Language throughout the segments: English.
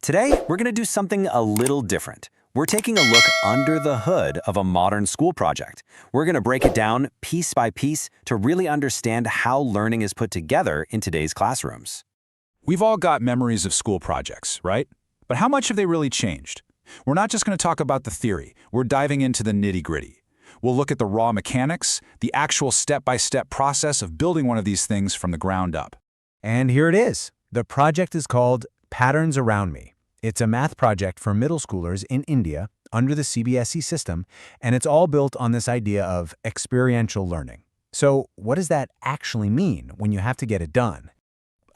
Today, we're going to do something a little different. We're taking a look under the hood of a modern school project. We're going to break it down piece by piece to really understand how learning is put together in today's classrooms. We've all got memories of school projects, right? But how much have they really changed? We're not just going to talk about the theory, we're diving into the nitty-gritty. We'll look at the raw mechanics, the actual step-by-step process of building one of these things from the ground up. And here it is. The project is called Patterns Around Me. It's a math project for middle schoolers in India under the CBSE system, and it's all built on this idea of experiential learning. So what does that actually mean when you have to get it done?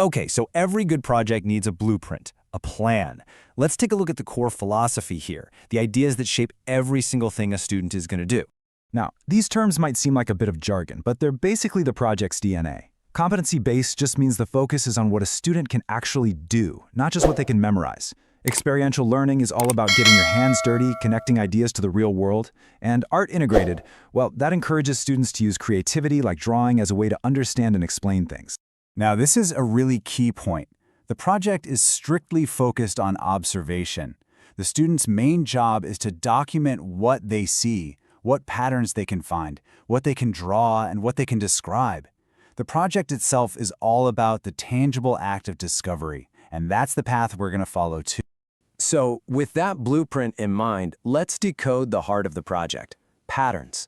Okay, so every good project needs a blueprint, a plan. Let's take a look at the core philosophy here, the ideas that shape every single thing a student is going to do. Now, these terms might seem like a bit of jargon, but they're basically the project's DNA. Competency-based just means the focus is on what a student can actually do, not just what they can memorize. Experiential learning is all about getting your hands dirty, connecting ideas to the real world. And art integrated, well, that encourages students to use creativity like drawing as a way to understand and explain things. Now, this is a really key point. The project is strictly focused on observation. The student's main job is to document what they see, what patterns they can find, what they can draw, and what they can describe. The project itself is all about the tangible act of discovery, and that's the path we're going to follow too. So, with that blueprint in mind, let's decode the heart of the project: patterns.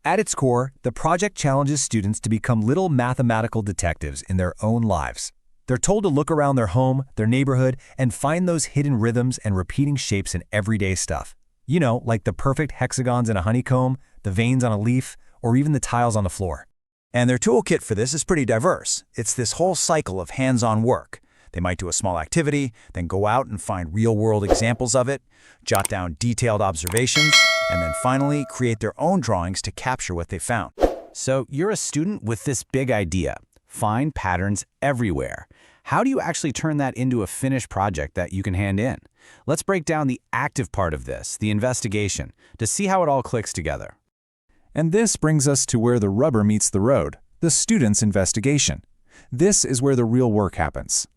At its core, the project challenges students to become little mathematical detectives in their own lives. They're told to look around their home, their neighborhood, and find those hidden rhythms and repeating shapes in everyday stuff. You know, like the perfect hexagons in a honeycomb, the veins on a leaf, or even the tiles on the floor. And their toolkit for this is pretty diverse. It's this whole cycle of hands-on work. They might do a small activity, then go out and find real-world examples of it, jot down detailed observations, and then finally create their own drawings to capture what they found. So you're a student with this big idea: find patterns everywhere. How do you actually turn that into a finished project that you can hand in? Let's break down the active part of this, the investigation, to see how it all clicks together. And this brings us to where the rubber meets the road, the student's investigation. This is where the real work happens.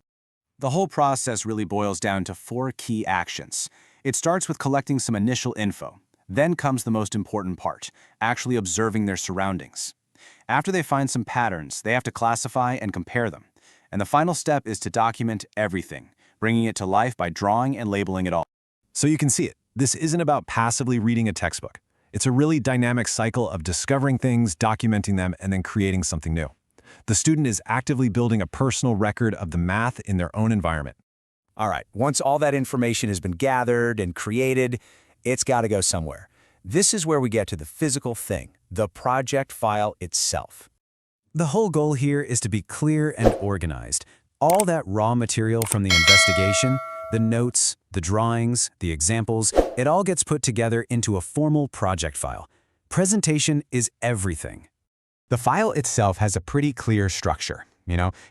The whole process really boils down to 4 key actions. It starts with collecting some initial info. Then comes the most important part, actually observing their surroundings. After they find some patterns, they have to classify and compare them. And the final step is to document everything, bringing it to life by drawing and labeling it all. So you can see it. This isn't about passively reading a textbook. It's a really dynamic cycle of discovering things, documenting them, and then creating something new. The student is actively building a personal record of the math in their own environment. All right, once all that information has been gathered and created, it's got to go somewhere. This is where we get to the physical thing, the project file itself. The whole goal here is to be clear and organized. All that raw material from the investigation, the notes, the drawings, the examples, it all gets put together into a formal project file. Presentation is everything. The file itself has a pretty clear structure.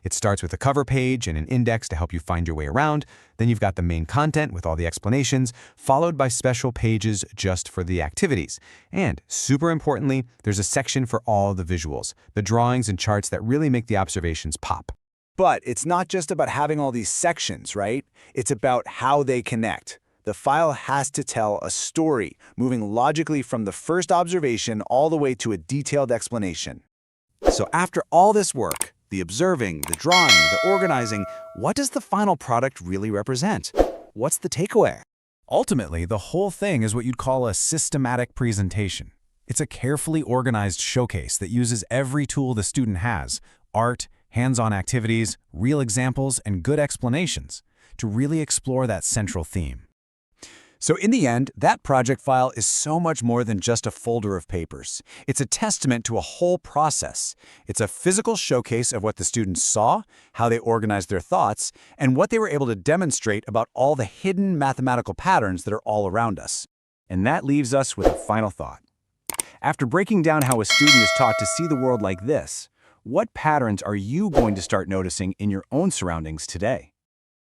It starts with a cover page and an index to help you find your way around. Then you've got the main content with all the explanations, followed by special pages just for the activities. And super importantly, there's a section for all the visuals, the drawings and charts that really make the observations pop. But it's not just about having all these sections, right? It's about how they connect. The file has to tell a story, moving logically from the first observation all the way to a detailed explanation. So after all this work, the observing, the drawing, the organizing, what does the final product really represent? What's the takeaway? Ultimately, the whole thing is what you'd call a systematic presentation. It's a carefully organized showcase that uses every tool the student has: art, hands-on activities, real examples, and good explanations to really explore that central theme. So in the end, that project file is so much more than just a folder of papers. It's a testament to a whole process. It's a physical showcase of what the students saw, how they organized their thoughts, and what they were able to demonstrate about all the hidden mathematical patterns that are all around us. And that leaves us with a final thought. After breaking down how a student is taught to see the world like this, what patterns are you going to start noticing in your own surroundings today?